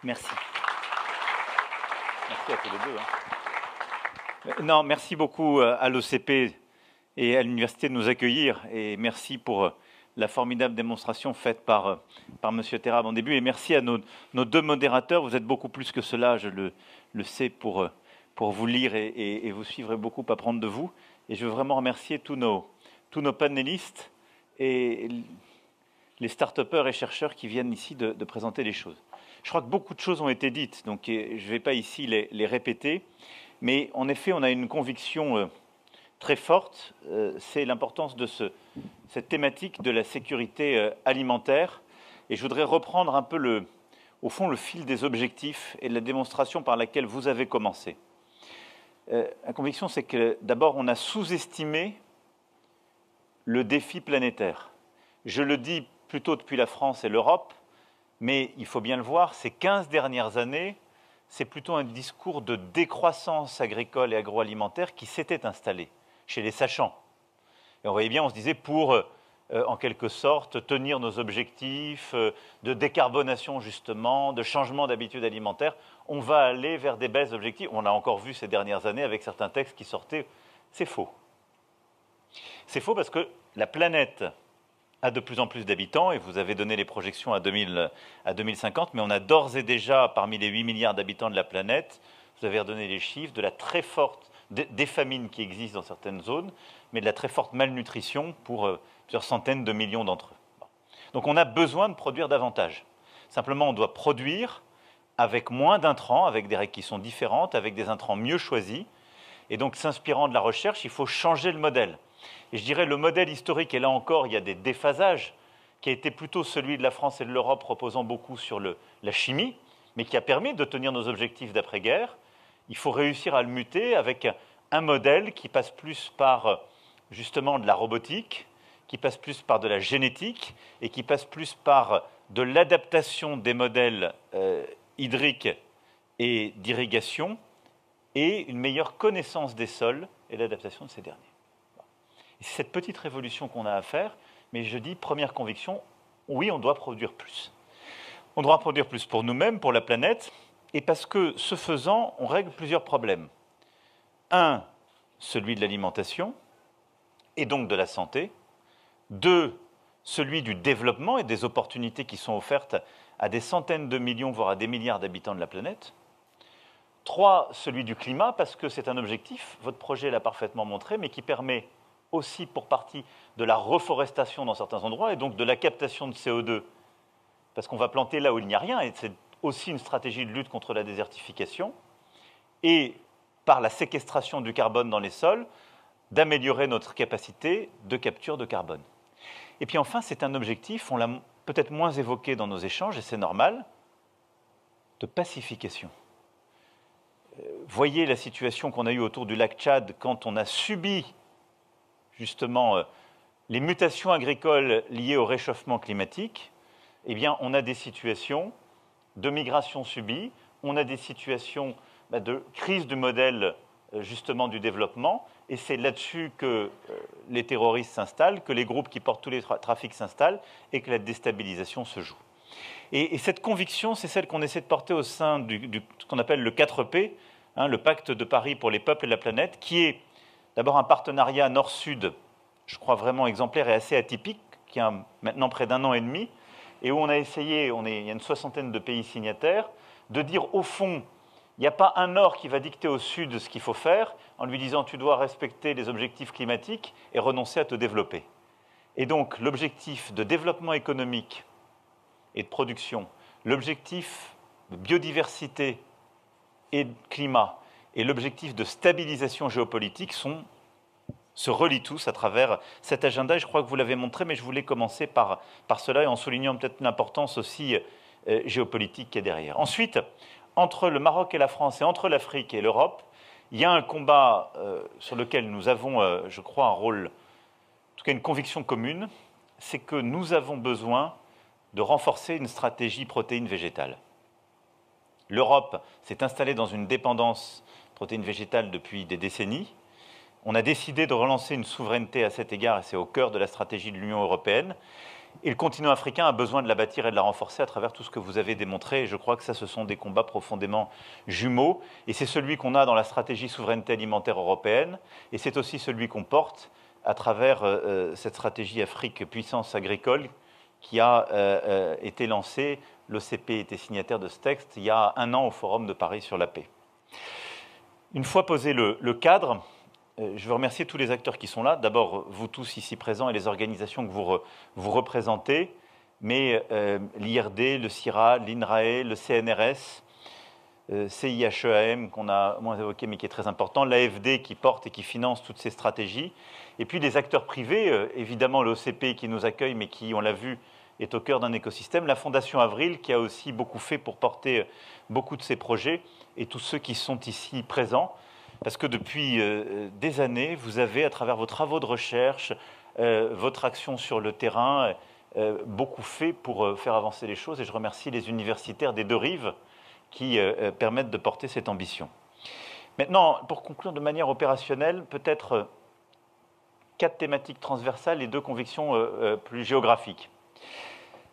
Merci. Merci à tous les deux. Non, merci beaucoup à l'OCP et à l'Université de nous accueillir. Et merci pour la formidable démonstration faite par M. Terrab en début. Et merci à nos deux modérateurs. Vous êtes beaucoup plus que cela, je le sais, pour vous lire et vous suivre et beaucoup apprendre de vous. Et je veux vraiment remercier tous nos panélistes et les start-upers et chercheurs qui viennent ici de présenter les choses. Je crois que beaucoup de choses ont été dites, donc je ne vais pas ici les répéter. Mais en effet, on a une conviction très forte, c'est l'importance de cette thématique de la sécurité alimentaire. Et je voudrais reprendre un peu, au fond, le fil des objectifs et de la démonstration par laquelle vous avez commencé. La conviction, c'est que d'abord, on a sous-estimé le défi planétaire. Je le dis plutôt depuis la France et l'Europe, mais il faut bien le voir, ces 15 dernières années, c'est plutôt un discours de décroissance agricole et agroalimentaire qui s'était installé chez les sachants. Et on voyait bien, on se disait, pour, en quelque sorte, tenir nos objectifs de décarbonation, justement, de changement d'habitudes alimentaires, on va aller vers des baisses d'objectifs. On l'a encore vu ces dernières années avec certains textes qui sortaient. C'est faux. C'est faux parce que la planète a de plus en plus d'habitants, et vous avez donné les projections à 2050, mais on a d'ores et déjà, parmi les 8 milliards d'habitants de la planète, vous avez redonné les chiffres, de la très forte, des famines qui existent dans certaines zones, mais de la très forte malnutrition pour plusieurs centaines de millions d'entre eux. Donc on a besoin de produire davantage. Simplement, on doit produire avec moins d'intrants, avec des règles qui sont différentes, avec des intrants mieux choisis, et donc s'inspirant de la recherche, il faut changer le modèle. Et je dirais le modèle historique, et là encore, il y a des déphasages, qui a été plutôt celui de la France et de l'Europe, reposant beaucoup sur la chimie, mais qui a permis de tenir nos objectifs d'après-guerre. Il faut réussir à le muter avec un modèle qui passe plus par, justement, de la robotique, qui passe plus par de la génétique, et qui passe plus par de l'adaptation des modèles hydriques et d'irrigation, et une meilleure connaissance des sols et l'adaptation de ces derniers. C'est cette petite révolution qu'on a à faire, mais je dis, première conviction, oui, on doit produire plus. On doit produire plus pour nous-mêmes, pour la planète, et parce que, ce faisant, on règle plusieurs problèmes. Un, celui de l'alimentation, et donc de la santé. Deux, celui du développement et des opportunités qui sont offertes à des centaines de millions, voire à des milliards d'habitants de la planète. Trois, celui du climat, parce que c'est un objectif, votre projet l'a parfaitement montré, mais qui permet aussi pour partie de la reforestation dans certains endroits et donc de la captation de CO2, parce qu'on va planter là où il n'y a rien, et c'est aussi une stratégie de lutte contre la désertification, et par la séquestration du carbone dans les sols, d'améliorer notre capacité de capture de carbone. Et puis enfin, c'est un objectif, on l'a peut-être moins évoqué dans nos échanges, et c'est normal, de pacification. Voyez la situation qu'on a eue autour du lac Tchad quand on a subi justement les mutations agricoles liées au réchauffement climatique. Eh bien, on a des situations de migration subie, on a des situations de crise du modèle justement du développement, et c'est là-dessus que les terroristes s'installent, que les groupes qui portent tous les trafics s'installent, et que la déstabilisation se joue. Et cette conviction, c'est celle qu'on essaie de porter au sein de ce qu'on appelle le 4P, le pacte de Paris pour les peuples et la planète, qui est d'abord un partenariat nord-sud, je crois vraiment exemplaire et assez atypique, qui a maintenant près d'1 an et demi, et où on a essayé, il y a une soixantaine de pays signataires, de dire au fond, il n'y a pas un nord qui va dicter au sud ce qu'il faut faire, en lui disant tu dois respecter les objectifs climatiques et renoncer à te développer. Et donc l'objectif de développement économique et de production, l'objectif de biodiversité et de climat, et l'objectif de stabilisation géopolitique se relient tous à travers cet agenda. Et je crois que vous l'avez montré, mais je voulais commencer par cela, et en soulignant peut-être l'importance aussi géopolitique qui est derrière. Ensuite, entre le Maroc et la France, et entre l'Afrique et l'Europe, il y a un combat sur lequel nous avons, je crois, un rôle, en tout cas une conviction commune, c'est que nous avons besoin de renforcer une stratégie protéines végétales. L'Europe s'est installée dans une dépendance protéines végétales depuis des décennies. On a décidé de relancer une souveraineté à cet égard, et c'est au cœur de la stratégie de l'Union européenne. Et le continent africain a besoin de la bâtir et de la renforcer à travers tout ce que vous avez démontré. Et je crois que ça, ce sont des combats profondément jumeaux. Et c'est celui qu'on a dans la stratégie souveraineté alimentaire européenne. Et c'est aussi celui qu'on porte à travers cette stratégie Afrique puissance agricole qui a été lancée. L'OCP était signataire de ce texte il y a 1 an au Forum de Paris sur la paix. Une fois posé le cadre, je veux remercier tous les acteurs qui sont là. D'abord, vous tous ici présents et les organisations que vous représentez, mais l'IRD, le CIRA, l'INRAE, le CNRS, CIHEAM, qu'on a moins évoqué, mais qui est très important, l'AFD qui porte et qui finance toutes ces stratégies, et puis les acteurs privés, évidemment l'OCP qui nous accueille, mais qui, on l'a vu, est au cœur d'un écosystème, la Fondation Avril qui a aussi beaucoup fait pour porter beaucoup de ces projets, et tous ceux qui sont ici présents, parce que depuis des années, vous avez, à travers vos travaux de recherche, votre action sur le terrain, beaucoup fait pour faire avancer les choses, et je remercie les universitaires des deux rives qui permettent de porter cette ambition. Maintenant, pour conclure de manière opérationnelle, peut-être 4 thématiques transversales et 2 convictions plus géographiques.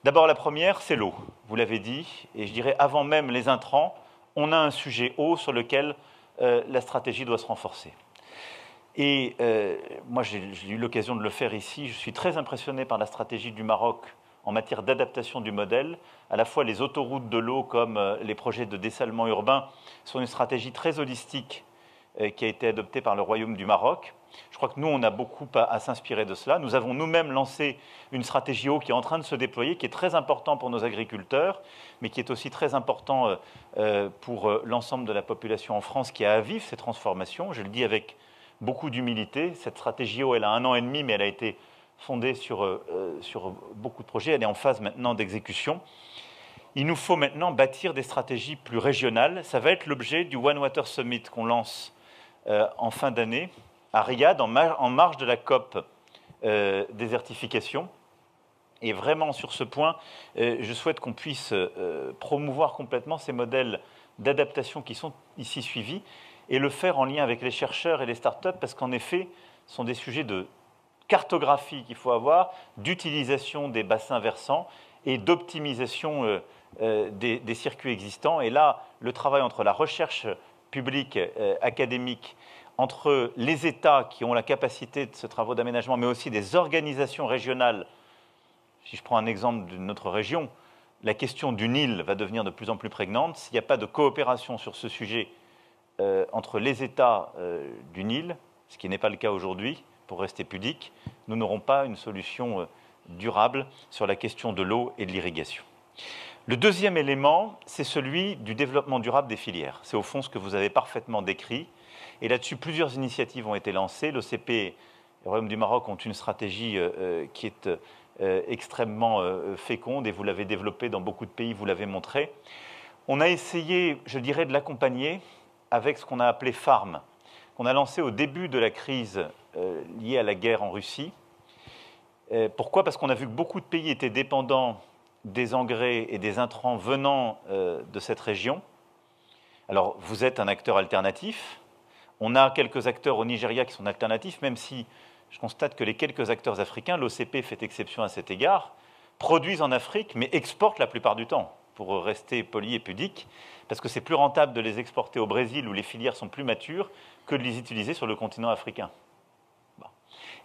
D'abord, la première, c'est l'eau. Vous l'avez dit, et je dirais avant même les intrants, on a un sujet eau sur lequel la stratégie doit se renforcer. Et moi, j'ai eu l'occasion de le faire ici. Je suis très impressionné par la stratégie du Maroc en matière d'adaptation du modèle. À la fois, les autoroutes de l'eau comme les projets de dessalement urbain sont une stratégie très holistique qui a été adoptée par le Royaume du Maroc. Je crois que nous, on a beaucoup à s'inspirer de cela. Nous avons nous-mêmes lancé une stratégie eau qui est en train de se déployer, qui est très important pour nos agriculteurs, mais qui est aussi très important pour l'ensemble de la population en France qui a à vivre ces transformations. Je le dis avec beaucoup d'humilité. Cette stratégie eau, elle a 1 an et demi, mais elle a été fondée sur beaucoup de projets. Elle est en phase maintenant d'exécution. Il nous faut maintenant bâtir des stratégies plus régionales. Ça va être l'objet du One Water Summit qu'on lance en fin d'année à Riyad, en marge de la COP désertification. Et vraiment, sur ce point, je souhaite qu'on puisse promouvoir complètement ces modèles d'adaptation qui sont ici suivis et le faire en lien avec les chercheurs et les startups, parce qu'en effet, ce sont des sujets de cartographie qu'il faut avoir, d'utilisation des bassins versants et d'optimisation des circuits existants. Et là, le travail entre la recherche publique, académique, entre les États qui ont la capacité de ce travaux d'aménagement, mais aussi des organisations régionales. Si je prends un exemple de notre région, la question du Nil va devenir de plus en plus prégnante. S'il n'y a pas de coopération sur ce sujet entre les États du Nil, ce qui n'est pas le cas aujourd'hui, pour rester pudique, nous n'aurons pas une solution durable sur la question de l'eau et de l'irrigation. Le deuxième élément, c'est celui du développement durable des filières. C'est au fond ce que vous avez parfaitement décrit. Et là-dessus, plusieurs initiatives ont été lancées. L'OCP et le Royaume du Maroc ont une stratégie qui est extrêmement féconde, et vous l'avez développée dans beaucoup de pays, vous l'avez montré. On a essayé, je dirais, de l'accompagner avec ce qu'on a appelé FARM, qu'on a lancé au début de la crise liée à la guerre en Russie. Pourquoi ? Parce qu'on a vu que beaucoup de pays étaient dépendants des engrais et des intrants venant de cette région. Alors, vous êtes un acteur alternatif. On a quelques acteurs au Nigeria qui sont alternatifs, même si je constate que les quelques acteurs africains, l'OCP fait exception à cet égard, produisent en Afrique, mais exportent la plupart du temps, pour rester poli et pudique, parce que c'est plus rentable de les exporter au Brésil, où les filières sont plus matures, que de les utiliser sur le continent africain.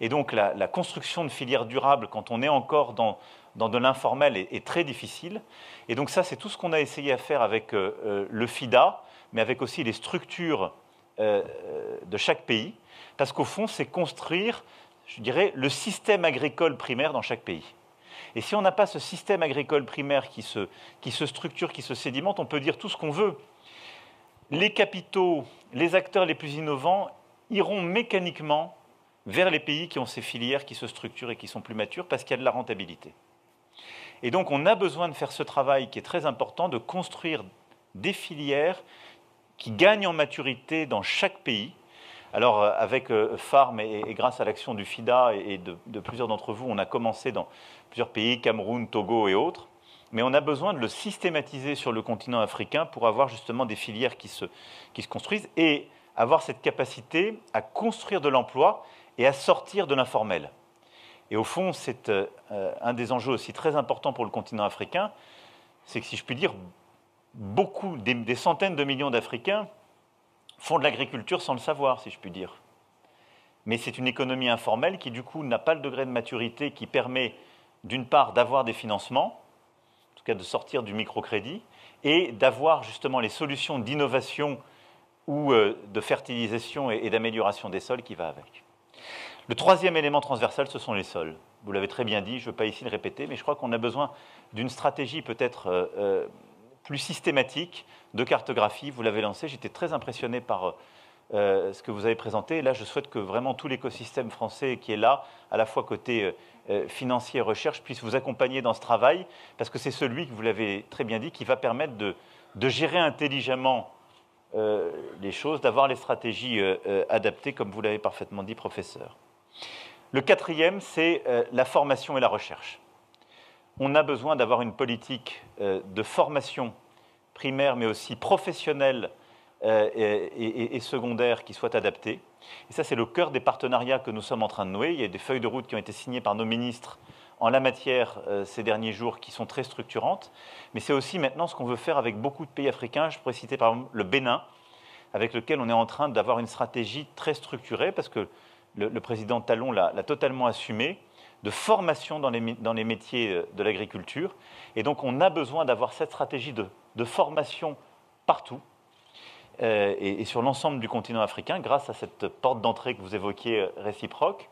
Et donc la construction de filières durables, quand on est encore dans de l'informel, est très difficile. Et donc ça, c'est tout ce qu'on a essayé à faire avec le FIDA, mais avec aussi les structures de chaque pays, parce qu'au fond, c'est construire, je dirais, le système agricole primaire dans chaque pays. Et si on n'a pas ce système agricole primaire qui se structure, qui se sédimente, on peut dire tout ce qu'on veut. Les capitaux, les acteurs les plus innovants iront mécaniquement vers les pays qui ont ces filières qui se structurent et qui sont plus matures, parce qu'il y a de la rentabilité. Et donc, on a besoin de faire ce travail qui est très important, de construire des filières qui gagnent en maturité dans chaque pays. Alors, avec FARM et grâce à l'action du FIDA et de plusieurs d'entre vous, on a commencé dans plusieurs pays, Cameroun, Togo et autres. Mais on a besoin de le systématiser sur le continent africain pour avoir justement des filières qui se construisent et avoir cette capacité à construire de l'emploi et à sortir de l'informel. Et au fond, c'est un des enjeux aussi très importants pour le continent africain, c'est que, si je puis dire, beaucoup, des centaines de millions d'Africains font de l'agriculture sans le savoir, si je puis dire. Mais c'est une économie informelle qui, du coup, n'a pas le degré de maturité qui permet, d'une part, d'avoir des financements, en tout cas de sortir du microcrédit, et d'avoir justement les solutions d'innovation ou de fertilisation et d'amélioration des sols qui va avec. Le troisième élément transversal, ce sont les sols. Vous l'avez très bien dit, je ne veux pas ici le répéter, mais je crois qu'on a besoin d'une stratégie peut-être plus systématique de cartographie. Vous l'avez lancée, j'étais très impressionné par ce que vous avez présenté. Et là, je souhaite que vraiment tout l'écosystème français qui est là, à la fois côté financier et recherche, puisse vous accompagner dans ce travail, parce que c'est celui, que vous l'avez très bien dit, qui va permettre de gérer intelligemment les choses, d'avoir les stratégies adaptées, comme vous l'avez parfaitement dit, professeur. Le quatrième, c'est la formation et la recherche. On a besoin d'avoir une politique de formation primaire, mais aussi professionnelle et secondaire qui soit adaptée. Et ça, c'est le cœur des partenariats que nous sommes en train de nouer. Il y a des feuilles de route qui ont été signées par nos ministres en la matière ces derniers jours qui sont très structurantes. Mais c'est aussi maintenant ce qu'on veut faire avec beaucoup de pays africains. Je pourrais citer par exemple le Bénin, avec lequel on est en train d'avoir une stratégie très structurée, parce que le président Talon l'a totalement assumé, de formation dans les métiers de l'agriculture. Et donc on a besoin d'avoir cette stratégie de formation partout, et sur l'ensemble du continent africain, grâce à cette porte d'entrée que vous évoquiez réciproque,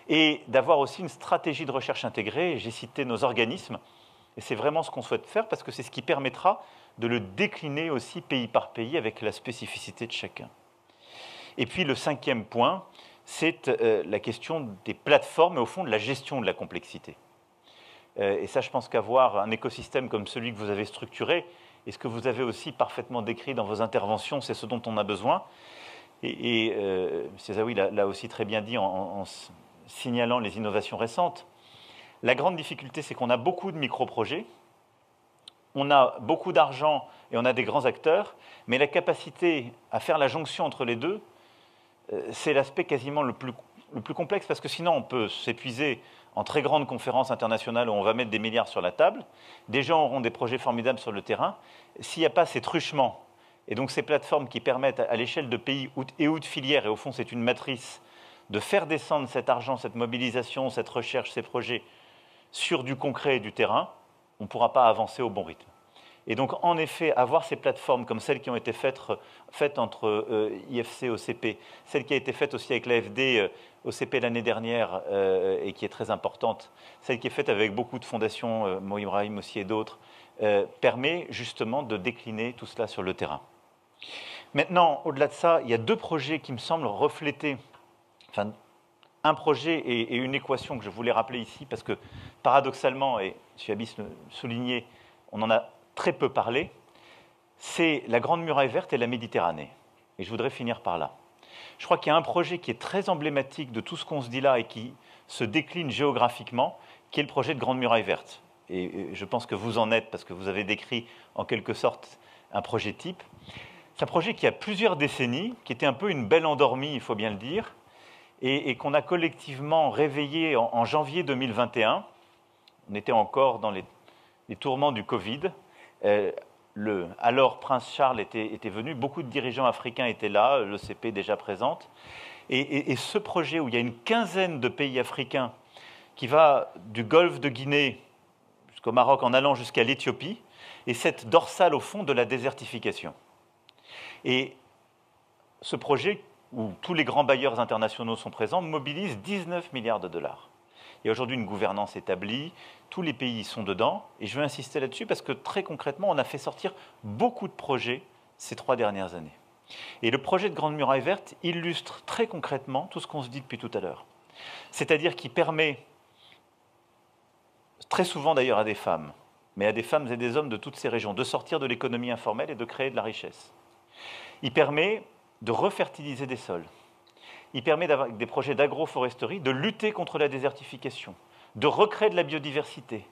et d'avoir aussi une stratégie de recherche intégrée. J'ai cité nos organismes, et c'est vraiment ce qu'on souhaite faire, parce que c'est ce qui permettra de le décliner aussi pays par pays avec la spécificité de chacun. Et puis le cinquième point, c'est la question des plateformes et au fond de la gestion de la complexité. Et ça, je pense qu'avoir un écosystème comme celui que vous avez structuré, et ce que vous avez aussi parfaitement décrit dans vos interventions, c'est ce dont on a besoin. Et M. Zawi l'a aussi très bien dit en signalant les innovations récentes. La grande difficulté, c'est qu'on a beaucoup de micro-projets, on a beaucoup d'argent et on a des grands acteurs, mais la capacité à faire la jonction entre les deux, c'est l'aspect quasiment le plus complexe, parce que sinon on peut s'épuiser en très grandes conférences internationales où on va mettre des milliards sur la table, des gens auront des projets formidables sur le terrain. S'il n'y a pas ces truchements, et donc ces plateformes qui permettent à l'échelle de pays ou de filières, et au fond c'est une matrice, de faire descendre cet argent, cette mobilisation, cette recherche, ces projets sur du concret et du terrain, on ne pourra pas avancer au bon rythme. Et donc, en effet, avoir ces plateformes comme celles qui ont été faites entre IFC et OCP, celle qui a été faite aussi avec l'AFD OCP l'année dernière et qui est très importante, celle qui est faite avec beaucoup de fondations, Mo Ibrahim aussi et d'autres, permet justement de décliner tout cela sur le terrain. Maintenant, au-delà de ça, il y a deux projets qui me semblent refléter, enfin, un projet et une équation que je voulais rappeler ici, parce que paradoxalement, et M. Abyss le soulignait, on en a très peu parlé, c'est la Grande Muraille Verte et la Méditerranée. Et je voudrais finir par là. Je crois qu'il y a un projet qui est très emblématique de tout ce qu'on se dit là et qui se décline géographiquement, qui est le projet de Grande Muraille Verte. Et je pense que vous en êtes, parce que vous avez décrit en quelque sorte un projet type. C'est un projet qui a plusieurs décennies, qui était un peu une belle endormie, il faut bien le dire, et qu'on a collectivement réveillé en janvier 2021. On était encore dans les tourments du Covid. Alors Prince Charles était venu, beaucoup de dirigeants africains étaient là, l'ECP déjà présente. Et ce projet où il y a une quinzaine de pays africains qui va du golfe de Guinée jusqu'au Maroc en allant jusqu'à l'Éthiopie, et cette dorsale au fond de la désertification. Et ce projet, où tous les grands bailleurs internationaux sont présents, mobilise 19 milliards de dollars. Il y a aujourd'hui une gouvernance établie, tous les pays sont dedans, et je veux insister là-dessus parce que très concrètement, on a fait sortir beaucoup de projets ces 3 dernières années. Et le projet de Grande Muraille Verte illustre très concrètement tout ce qu'on se dit depuis tout à l'heure. C'est-à-dire qu'il permet, très souvent d'ailleurs à des femmes, mais à des femmes et des hommes de toutes ces régions, de sortir de l'économie informelle et de créer de la richesse. Il permet de refertiliser des sols. Il permet d'avoir des projets d'agroforesterie, de lutter contre la désertification, de recréer de la biodiversité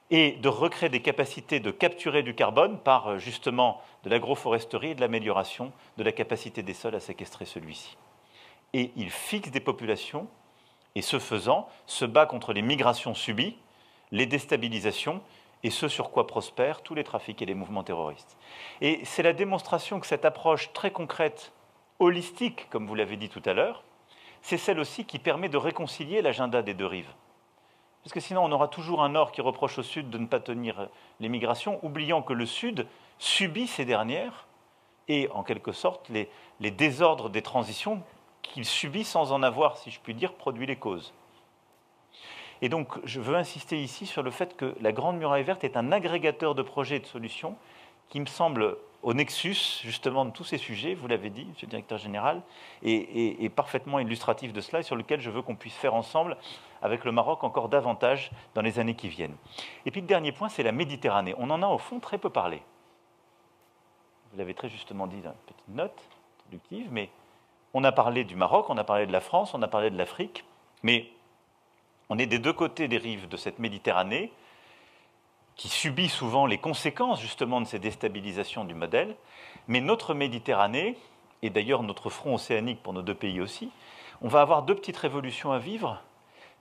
et de recréer des capacités de capturer du carbone par justement de l'agroforesterie et de l'amélioration de la capacité des sols à séquestrer celui-ci. Et il fixe des populations et ce faisant, se bat contre les migrations subies, les déstabilisations et ce sur quoi prospèrent tous les trafics et les mouvements terroristes. Et c'est la démonstration que cette approche très concrète, holistique, comme vous l'avez dit tout à l'heure, c'est celle aussi qui permet de réconcilier l'agenda des deux rives. Parce que sinon, on aura toujours un Nord qui reproche au Sud de ne pas tenir les migrations, oubliant que le Sud subit ces dernières et, en quelque sorte, les désordres des transitions qu'il subit sans en avoir, si je puis dire, produit les causes. Et donc, je veux insister ici sur le fait que la Grande Muraille Verte est un agrégateur de projets et de solutions qui me semble au nexus, justement, de tous ces sujets, vous l'avez dit, Monsieur le Directeur Général, et parfaitement illustratif de cela, et sur lequel je veux qu'on puisse faire ensemble, avec le Maroc, encore davantage dans les années qui viennent. Et puis le dernier point, c'est la Méditerranée. On en a, au fond, très peu parlé. Vous l'avez très justement dit dans une petite note introductive, mais on a parlé du Maroc, on a parlé de la France, on a parlé de l'Afrique, mais on est des deux côtés des rives de cette Méditerranée, qui subit souvent les conséquences justement de ces déstabilisations du modèle, mais notre Méditerranée, et d'ailleurs notre front océanique pour nos deux pays aussi, on va avoir deux petites révolutions à vivre.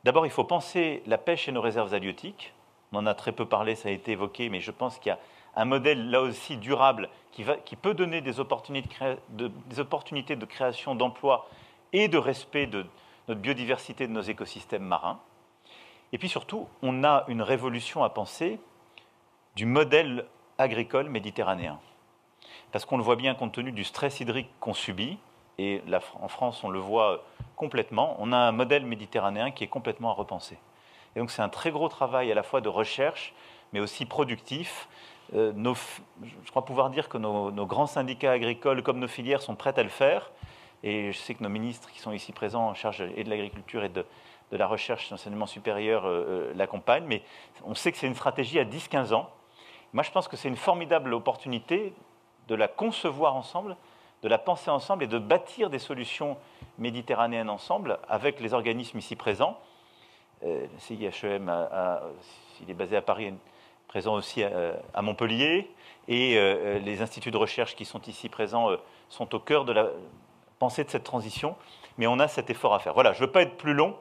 D'abord, il faut penser la pêche et nos réserves halieutiques. On en a très peu parlé, ça a été évoqué, mais je pense qu'il y a un modèle là aussi durable qui peut donner des opportunités de création d'emplois et de respect de notre biodiversité, de nos écosystèmes marins. Et puis surtout, on a une révolution à penser du modèle agricole méditerranéen. Parce qu'on le voit bien compte tenu du stress hydrique qu'on subit, et là, en France on le voit complètement, on a un modèle méditerranéen qui est complètement à repenser. Et donc c'est un très gros travail à la fois de recherche, mais aussi productif. Je crois pouvoir dire que nos grands syndicats agricoles, comme nos filières, sont prêts à le faire. Et je sais que nos ministres qui sont ici présents en charge et de l'agriculture et de la recherche et de l'enseignement supérieur l'accompagnent. Mais on sait que c'est une stratégie à 10-15 ans. Moi, je pense que c'est une formidable opportunité de la concevoir ensemble, de la penser ensemble et de bâtir des solutions méditerranéennes ensemble avec les organismes ici présents. Le CIHEM, il est basé à Paris, présent aussi à Montpellier, et les instituts de recherche qui sont ici présents sont au cœur de la pensée de cette transition, mais on a cet effort à faire. Voilà, je ne veux pas être plus long.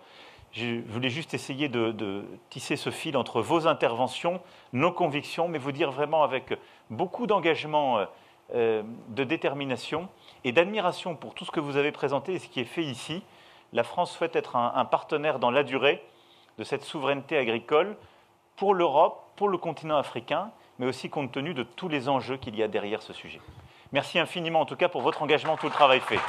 Je voulais juste essayer de tisser ce fil entre vos interventions, nos convictions, mais vous dire vraiment avec beaucoup d'engagement, de détermination et d'admiration pour tout ce que vous avez présenté et ce qui est fait ici. La France souhaite être un partenaire dans la durée de cette souveraineté agricole pour l'Europe, pour le continent africain, mais aussi compte tenu de tous les enjeux qu'il y a derrière ce sujet. Merci infiniment en tout cas pour votre engagement, tout le travail fait.